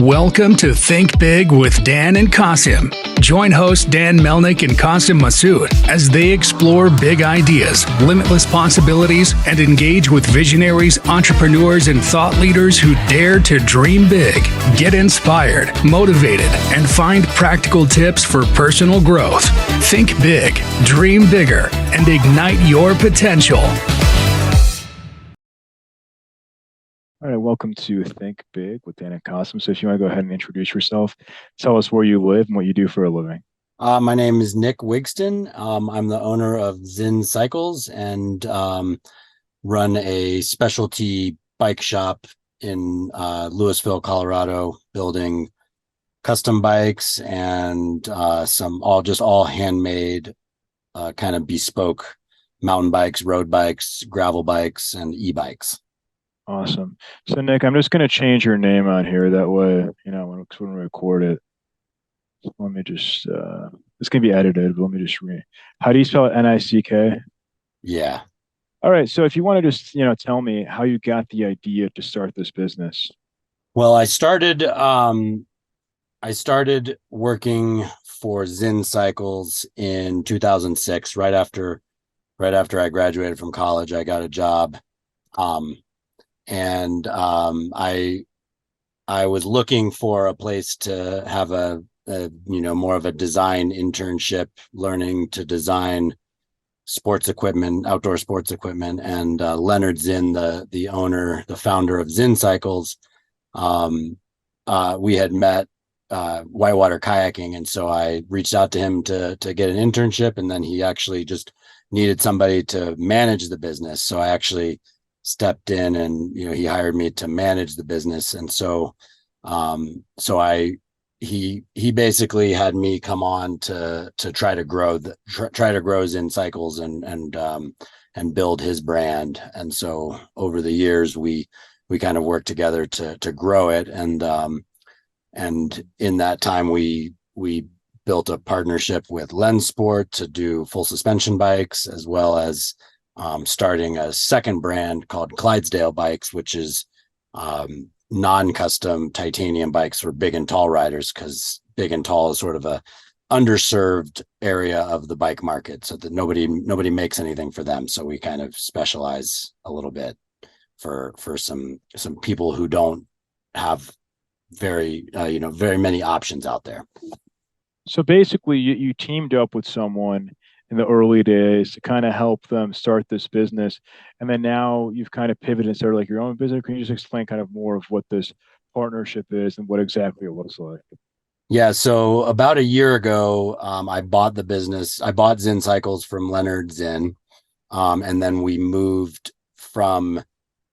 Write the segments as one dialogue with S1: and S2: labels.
S1: Welcome to Think Big with Dan and Qasim. Join hosts Dan Melnick and Qasim Masood as they explore big ideas, limitless possibilities, and engage with visionaries, entrepreneurs, and thought leaders who dare to dream big, get inspired, motivated, and find practical tips for personal growth. Think big, dream bigger, and ignite your potential.
S2: All right, welcome to Think Big with Dan and Qasim. So if you want to go ahead and introduce yourself, tell us where you live and what you do for a living.
S3: My name is Nick Wigston. I'm the owner of Zin Cycles and run a specialty bike shop in Louisville, Colorado, building custom bikes and all handmade, kind of bespoke mountain bikes, road bikes, gravel bikes, and e-bikes.
S2: Awesome. So Nick, I'm just going to change your name on here. That way, when we record it, let me just, it's going to be edited, but let me just read. How do you spell it? Nick?
S3: Yeah.
S2: All right. So if you want to just, tell me how you got the idea to start this business.
S3: Well, I started working for Zin Cycles in 2006, right after I graduated from college. I got a job. I was looking for a place to have a more of a design internship, learning to design sports equipment, outdoor sports equipment. And Leonard Zinn, the owner, the founder of Zin Cycles, we had met whitewater kayaking, and so I reached out to him to get an internship, and then he actually just needed somebody to manage the business. So I actually stepped in, and he hired me to manage the business. And so he basically had me come on to try to grow Zin Cycles and build his brand. And so over the years we kind of worked together to grow it, and in that time we built a partnership with Lenz Sport to do full suspension bikes, as well as starting a second brand called Clydesdale Bikes, which is non-custom titanium bikes for big and tall riders, because big and tall is sort of a underserved area of the bike market, so that nobody makes anything for them. So we kind of specialize a little bit for some people who don't have very many options out there.
S2: So basically you teamed up with someone in the early days to kind of help them start this business. And then now you've kind of pivoted and started like your own business. Can you just explain kind of more of what this partnership is and what exactly it looks like?
S3: Yeah. So about a year ago, I bought the business. I bought Zin Cycles from Leonard Zinn. And then we moved from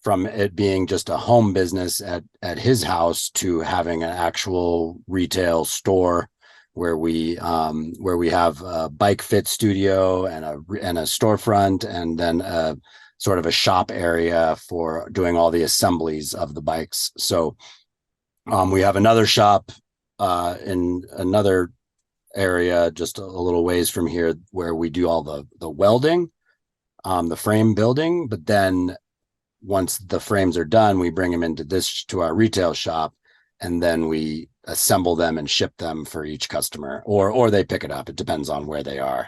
S3: it being just a home business at his house to having an actual retail store, where we have a bike fit studio and a storefront, and then a sort of a shop area for doing all the assemblies of the bikes. So we have another shop in another area just a little ways from here, where we do all the welding, the frame building. But then once the frames are done, we bring them to our retail shop, and then we assemble them and ship them for each customer, or they pick it up. It depends on where they are.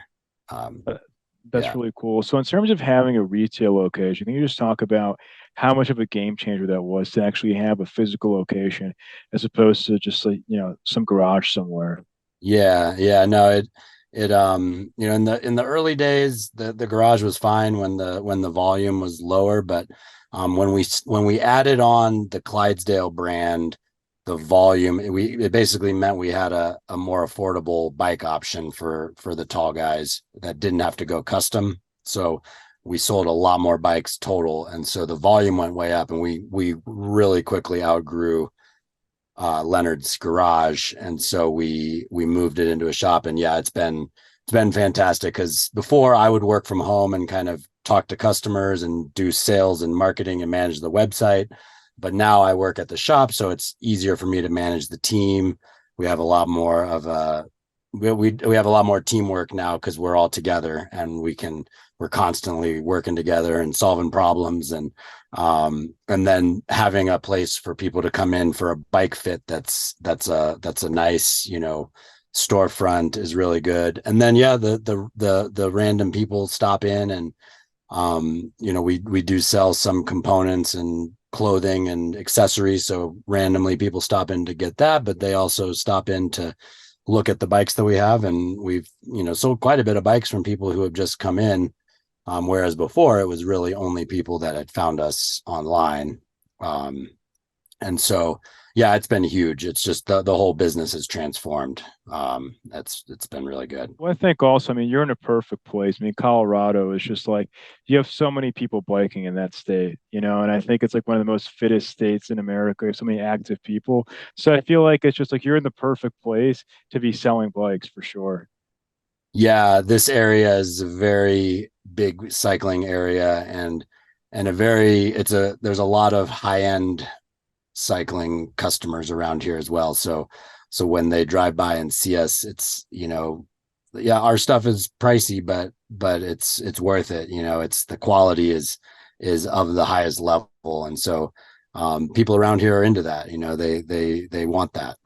S2: That's really cool. So in terms of having a retail location, can you just talk about how much of a game changer that was to actually have a physical location as opposed to just like, some garage somewhere?
S3: Yeah. No, it in the early days, the garage was fine when the volume was lower, but when we added on the Clydesdale brand, the volume, it basically meant we had a more affordable bike option for the tall guys that didn't have to go custom. So we sold a lot more bikes total, and so the volume went way up, and we really quickly outgrew Leonard's garage, and so we moved it into a shop. And yeah, it's been fantastic, because before I would work from home and kind of talk to customers and do sales and marketing and manage the website. But now I work at the shop, so it's easier for me to manage the team. We have a lot more of a we have a lot more teamwork now because we're all together and we're constantly working together and solving problems, and then having a place for people to come in for a bike fit that's a nice, storefront is really good. And then yeah, the random people stop in, and we do sell some components and clothing and accessories, so randomly people stop in to get that, but they also stop in to look at the bikes that we have. And we've sold quite a bit of bikes from people who have just come in, whereas before it was really only people that had found us online. And so yeah, it's been huge. It's just the whole business has transformed. It's been really good.
S2: Well, I think also, I mean, you're in a perfect place. I mean, Colorado is just like you have so many people biking in that state, and I think it's like one of the most fittest states in America. You have so many active people. So I feel like it's just like you're in the perfect place to be selling bikes for sure.
S3: Yeah, this area is a very big cycling area, and there's a lot of high end cycling customers around here as well. So when they drive by and see us, it's, yeah, our stuff is pricey, but it's worth it. It's the quality is of the highest level. And so people around here are into that. They want that.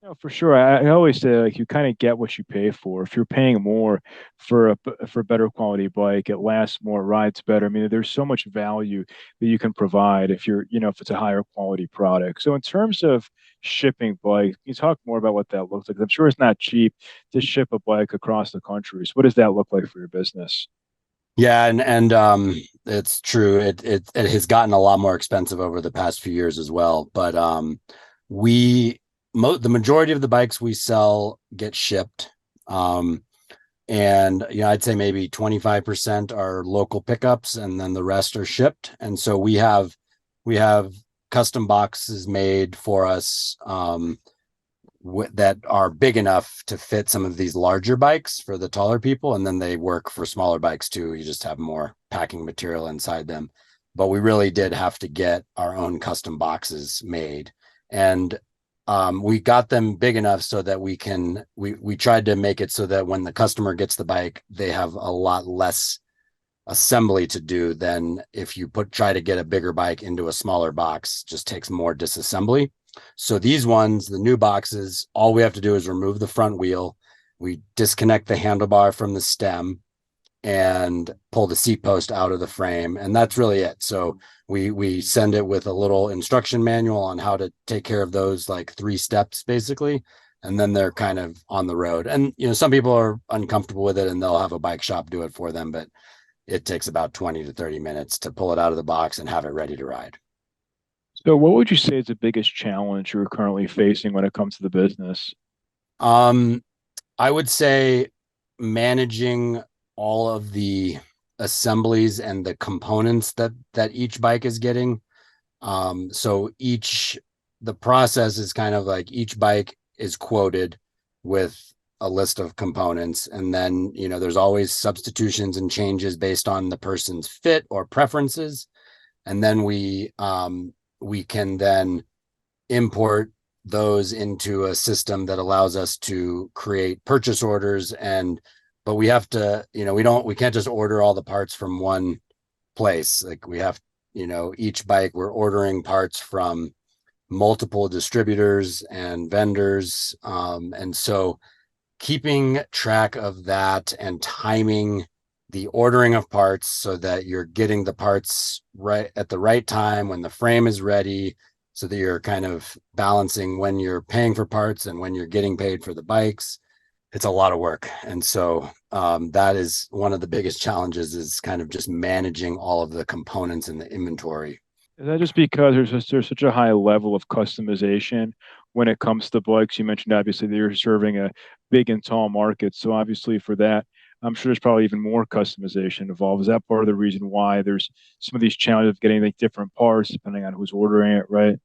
S2: No, for sure. I always say like you kind of get what you pay for. If you're paying more for a better quality bike, it lasts more, rides better. I mean, there's so much value that you can provide if it's a higher quality product. So in terms of shipping bikes, can you talk more about what that looks like? I'm sure it's not cheap to ship a bike across the country. So what does that look like for your business?
S3: Yeah, and it's true. It has gotten a lot more expensive over the past few years as well. But we the majority of the bikes we sell get shipped. And I'd say maybe 25% are local pickups, and then the rest are shipped. And so we have custom boxes made for us, that are big enough to fit some of these larger bikes for the taller people, and then they work for smaller bikes too. You just have more packing material inside them. But we really did have to get our own custom boxes made, and we got them big enough so that we tried to make it so that when the customer gets the bike, they have a lot less assembly to do than if you try to get a bigger bike into a smaller box. Just takes more disassembly. So these ones, the new boxes, all we have to do is remove the front wheel. We disconnect the handlebar from the stem and pull the seat post out of the frame, and that's really it. So we send it with a little instruction manual on how to take care of those, like 3 steps basically, and then they're kind of on the road. And some people are uncomfortable with it and they'll have a bike shop do it for them, but it takes about 20 to 30 minutes to pull it out of the box and have it ready to ride.
S2: So what would you say is the biggest challenge you're currently facing when it comes to the business?
S3: I would say managing all of the assemblies and the components that each bike is getting. So the process is kind of like each bike is quoted with a list of components, and then there's always substitutions and changes based on the person's fit or preferences, and then we can then import those into a system that allows us to create purchase orders. But we have to, we can't just order all the parts from one place. Like we have, each bike, we're ordering parts from multiple distributors and vendors. And so keeping track of that and timing the ordering of parts so that you're getting the parts right at the right time when the frame is ready, so that you're kind of balancing when you're paying for parts and when you're getting paid for the bikes. It's a lot of work. And so that is one of the biggest challenges, is kind of just managing all of the components in the inventory.
S2: Is that just because there's such a high level of customization when it comes to bikes? You mentioned obviously that you're serving a big and tall market. So obviously for that, I'm sure there's probably even more customization involved. Is that part of the reason why there's some of these challenges of getting like different parts depending on who's ordering it, right?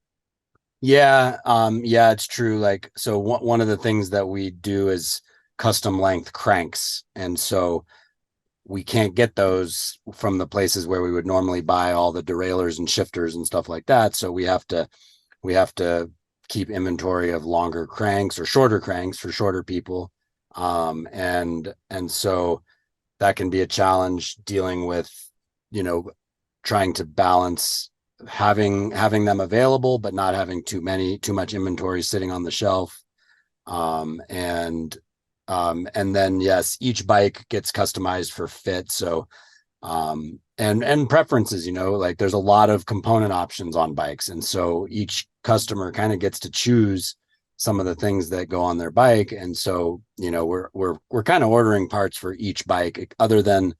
S3: Yeah, yeah, it's true. Like, so one of the things that we do is custom length cranks. And so we can't get those from the places where we would normally buy all the derailleurs and shifters and stuff like that. So we have to keep inventory of longer cranks or shorter cranks for shorter people. And so that can be a challenge dealing with, trying to balance having them available, but not having too much inventory sitting on the shelf. And then yes, each bike gets customized for fit. So, and preferences, like there's a lot of component options on bikes. And so each customer kind of gets to choose some of the things that go on their bike. And so, we're kind of ordering parts for each bike other than,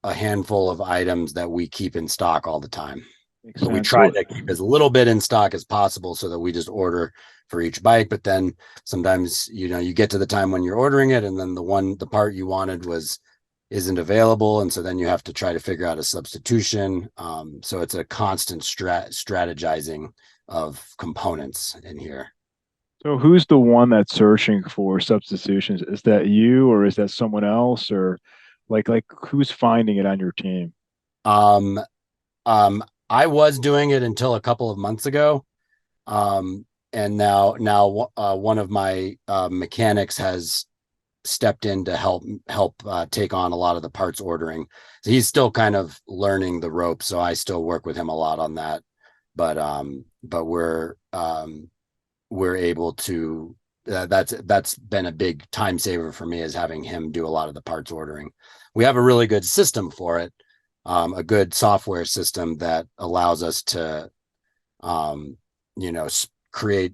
S3: a handful of items that we keep in stock all the time.
S2: Makes
S3: But we
S2: sense.
S3: try to keep as little bit in stock as possible so that we just order for each bike. But then sometimes, you get to the time when you're ordering it and then the part you wanted isn't available. And so then you have to try to figure out a substitution. So it's a constant strategizing of components in here.
S2: So who's the one that's searching for substitutions? Is that you or is that someone else, or like who's finding it on your team?
S3: Um, I was doing it until a couple of months ago. And now one of my mechanics has stepped in to help take on a lot of the parts ordering. So he's still kind of learning the ropes. So I still work with him a lot on that. But we're able to, that's been a big time saver for me, is having him do a lot of the parts ordering. We have a really good system for it. A good software system that allows us to, create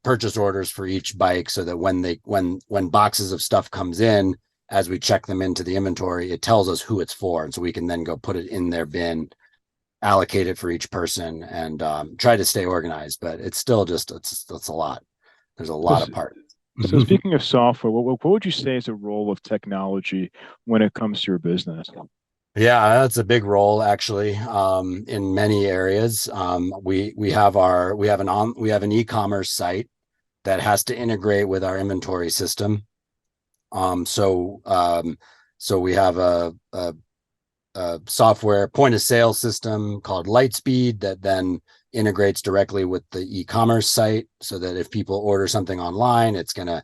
S3: purchase orders for each bike, so that when boxes of stuff comes in, as we check them into the inventory, it tells us who it's for. And so we can then go put it in their bin, allocate it for each person, and try to stay organized. But it's still it's a lot. There's a lot of parts.
S2: So speaking of software, what would you say is the role of technology when it comes to your business?
S3: Yeah, that's a big role actually. In many areas, we have an e-commerce site that has to integrate with our inventory system. So we have a software point of sale system called Lightspeed that then integrates directly with the e-commerce site, so that if people order something online, it's going to,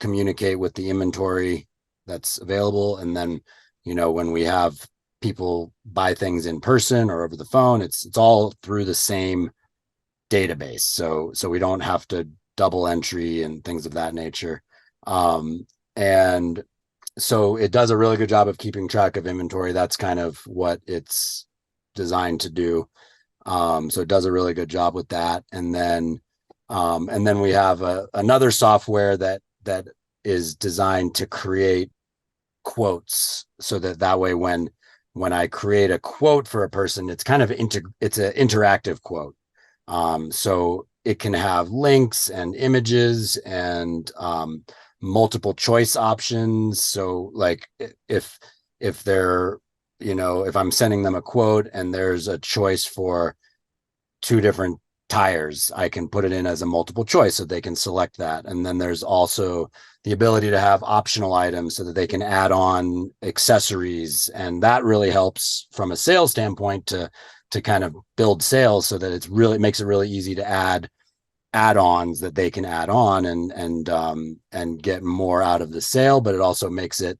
S3: communicate with the inventory that's available. And then, when we have people buy things in person or over the phone, it's all through the same database. So we don't have to double entry and things of that nature. And so it does a really good job of keeping track of inventory. That's kind of what it's designed to do. So it does a really good job with that. And then we have another software that is designed to create quotes, so that way when I create a quote for a person, it's kind of it's an interactive quote. So it can have links and images and multiple choice options. So like if they're, if I'm sending them a quote and there's a choice for 2 different tires, I can put it in as a multiple choice so they can select that. And then there's also the ability to have optional items so that they can add on accessories. And that really helps from a sales standpoint to kind of build sales, so that it makes it really easy to add add-ons that they can add on and get more out of the sale. But it also makes it,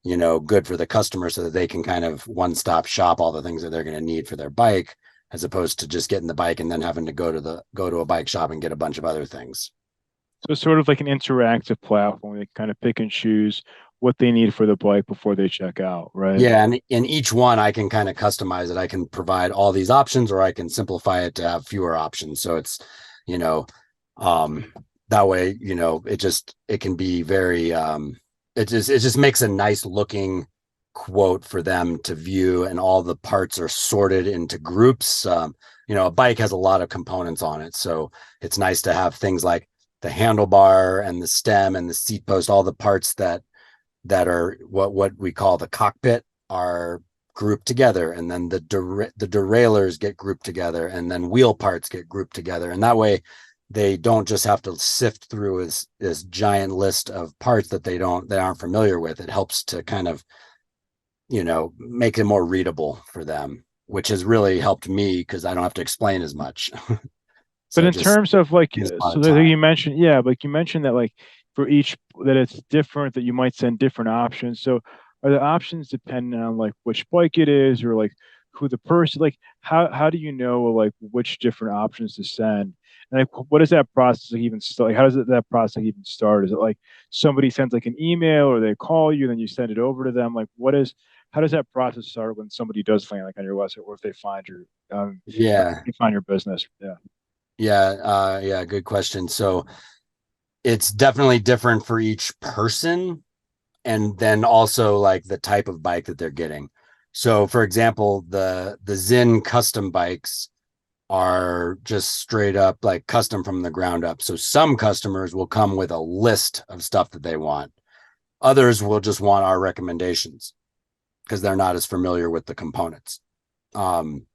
S3: good for the customer, so that they can kind of one-stop shop all the things that they're going to need for their bike, as opposed to just getting the bike and then having to go to a bike shop and get a bunch of other things.
S2: So it's sort of like an interactive platform. They kind of pick and choose what they need for the bike before they check out, right?
S3: Yeah, and in each one, I can kind of customize it. I can provide all these options, or I can simplify it to have fewer options. So it's, that way, it can be very, it just makes a nice looking quote for them to view, and all the parts are sorted into groups. A bike has a lot of components on it, so it's nice to have things like the handlebar and the stem and the seat post, all the parts that are what we call the cockpit are grouped together, and then the derailleurs get grouped together, and then wheel parts get grouped together. And that way they don't just have to sift through this giant list of parts that they aren't familiar with. It helps to kind of, make it more readable for them, which has really helped me because I don't have to explain as much.
S2: But in terms of like, so that you mentioned, yeah, like you mentioned that like for each, that it's different, that you might send different options. So are the options dependent on like which bike it is, or like who the person, like how do you know like which different options to send? And like what does that process like even start? Like how does that process even start? Is it like somebody sends like an email, or they call you, then you send it over to them? Like how does that process start when somebody does land like on your website, or if they find your
S3: Yeah.
S2: you find your business? Yeah.
S3: Yeah, good question. So it's definitely different for each person, and then also like the type of bike that they're getting. So for example, the Zin custom bikes are just straight up like custom from the ground up. So some customers will come with a list of stuff that they want. Others will just want our recommendations because they're not as familiar with the components. Um,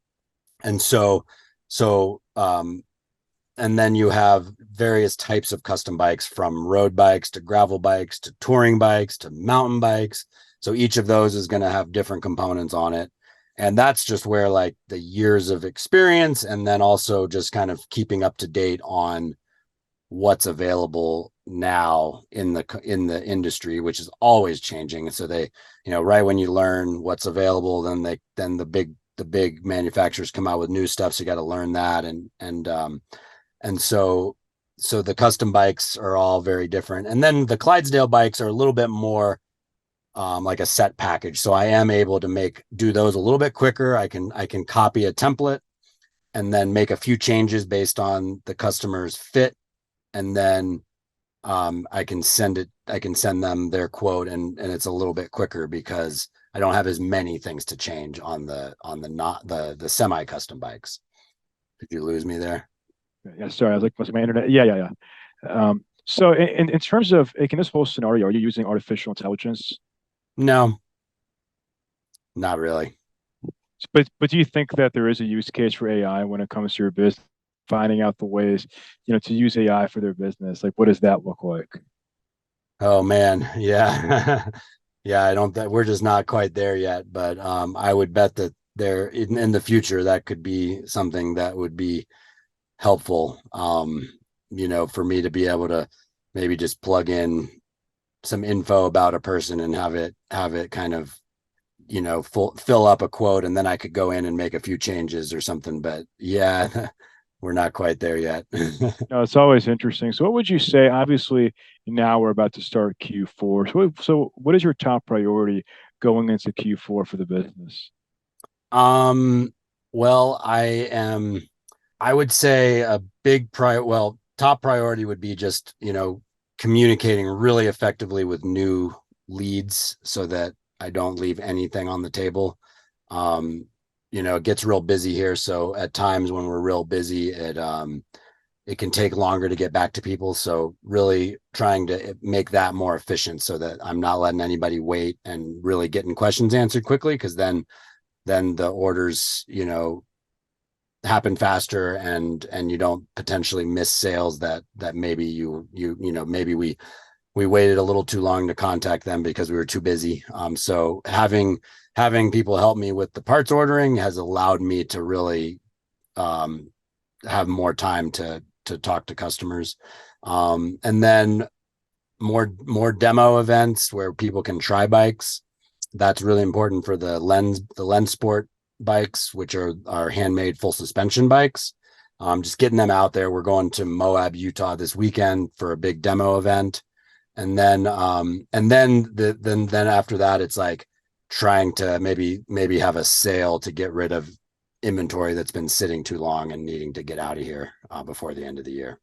S3: and so, so, and then you have various types of custom bikes, from road bikes to gravel bikes to touring bikes to mountain bikes. So each of those is going to have different components on it. And that's just where like the years of experience, and then also just kind of keeping up to date on what's available now in the industry, which is always changing. And so they, right when you learn what's available, then the big manufacturers come out with new stuff. So you got to learn that. And so the custom bikes are all very different. And then the Clydesdale bikes are a little bit more like a set package. So I am able to do those a little bit quicker. I can copy a template and then make a few changes based on the customer's fit. And then I can send them their quote, and it's a little bit quicker because I don't have as many things to change on the semi custom bikes. Did you lose me there?
S2: Yeah, sorry, I was like, was my internet? Yeah, yeah, yeah. So in terms of like, in this whole scenario, are you using artificial intelligence?
S3: No, not really.
S2: But do you think that there is a use case for AI when it comes to your business, finding out the ways, to use AI for their business? Like, what does that look like?
S3: Oh man, yeah. Yeah, I don't we're just not quite there yet, but I would bet that there in the future that could be something that would be helpful. For me to be able to maybe just plug in some info about a person and have it kind of, fill up a quote, and then I could go in and make a few changes or something. But yeah, we're not quite there yet.
S2: No, it's always interesting. So, what would you say? Obviously, now we're about to start Q4. So what is your top priority going into Q4 for the business?
S3: Well, I would say a top priority would be just, communicating really effectively with new leads so that I don't leave anything on the table. It gets real busy here. So at times when we're real busy, it can take longer to get back to people. So really trying to make that more efficient so that I'm not letting anybody wait, and really getting questions answered quickly. Cause then the orders, happen faster, and you don't potentially miss sales that maybe maybe we waited a little too long to contact them because we were too busy. So having people help me with the parts ordering has allowed me to really have more time to talk to customers. And then more demo events where people can try bikes. That's really important for the Lenz Sport bikes, which are handmade full suspension bikes. Just getting them out there. We're going to Moab, Utah this weekend for a big demo event. And then after that, it's like trying to maybe have a sale to get rid of inventory that's been sitting too long and needing to get out of here before the end of the year.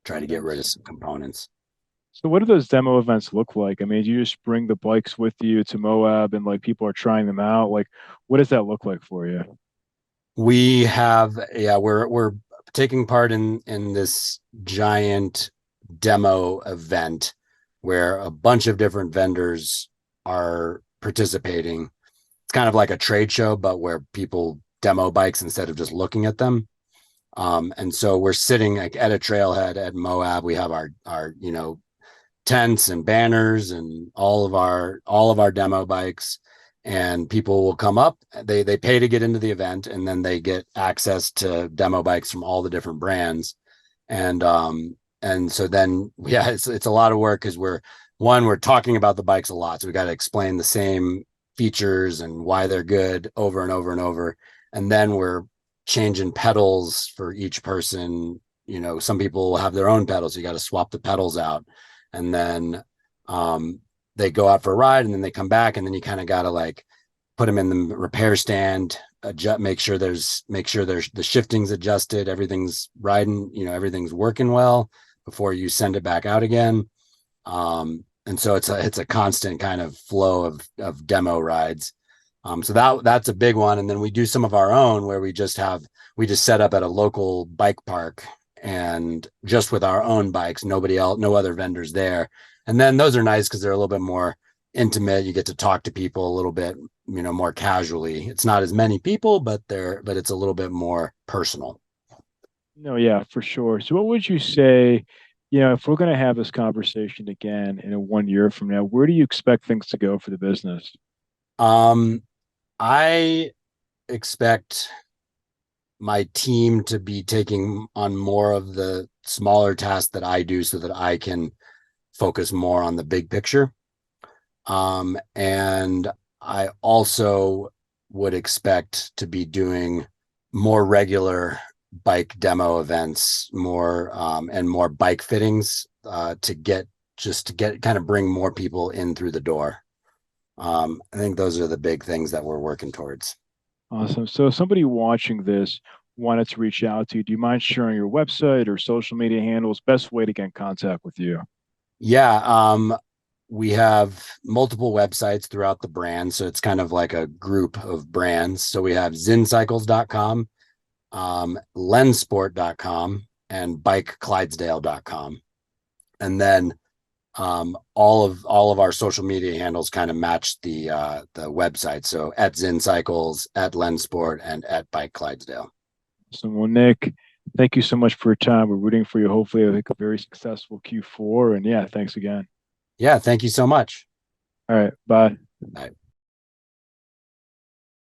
S3: Try to get rid of some components.
S2: So, what do those demo events look like? I mean, do you just bring the bikes with you to Moab and like people are trying them out? Like, what does that look like for you?
S3: We're taking part in this giant demo event where a bunch of different vendors are participating. It's kind of like a trade show, but where people demo bikes instead of just looking at them. And so we're sitting like at a trailhead at Moab. We have our tents and banners and all of our demo bikes, and people will come up. They pay to get into the event, and then they get access to demo bikes from all the different brands. And and so then, yeah, it's a lot of work because we're talking about the bikes a lot. So we got to explain the same features and why they're good over and over and over. And then we're changing pedals for each person. You know, some people will have their own pedals. So you got to swap the pedals out. And then they go out for a ride and then they come back, and then you kind of got to like put them in the repair stand, adjust, make sure there's the shifting's adjusted, everything's riding, you know, everything's working well before you send it back out again. And so it's a constant kind of flow of demo rides. So that's a big one. And then we do some of our own where we just set up at a local bike park and just with our own bikes, nobody else, no other vendors there. And then those are nice because they're a little bit more intimate. You get to talk to people a little bit, you know, more casually. It's not as many people, but it's a little bit more personal.
S2: No, yeah, for sure. So what would you say, you know, if we're going to have this conversation again in 1 year from now, where do you expect things to go for the business?
S3: I expect my team to be taking on more of the smaller tasks that I do so that I can focus more on the big picture. And I also would expect to be doing more regular bike demo events, more and more bike fittings to get kind of bring more people in through the door. I think those are the big things that we're working towards.
S2: Awesome. So if somebody watching this wanted to reach out to you, do you mind sharing your website or social media handles? Best way to get in contact with you?
S3: Yeah, we have multiple websites throughout the brand, so it's kind of like a group of brands. So we have zincycles.com, lenzsport.com, and bikeclydesdale.com. And then all of our social media handles kind of match the website. So at Zincycles, at Lenz Sport, and at Bike Clydesdale.
S2: So, well, Nick, thank you so much for your time. We're rooting for you. Hopefully, I think a very successful Q4. And yeah, thanks again.
S3: Yeah, thank you so much.
S2: All right, bye.
S3: Bye.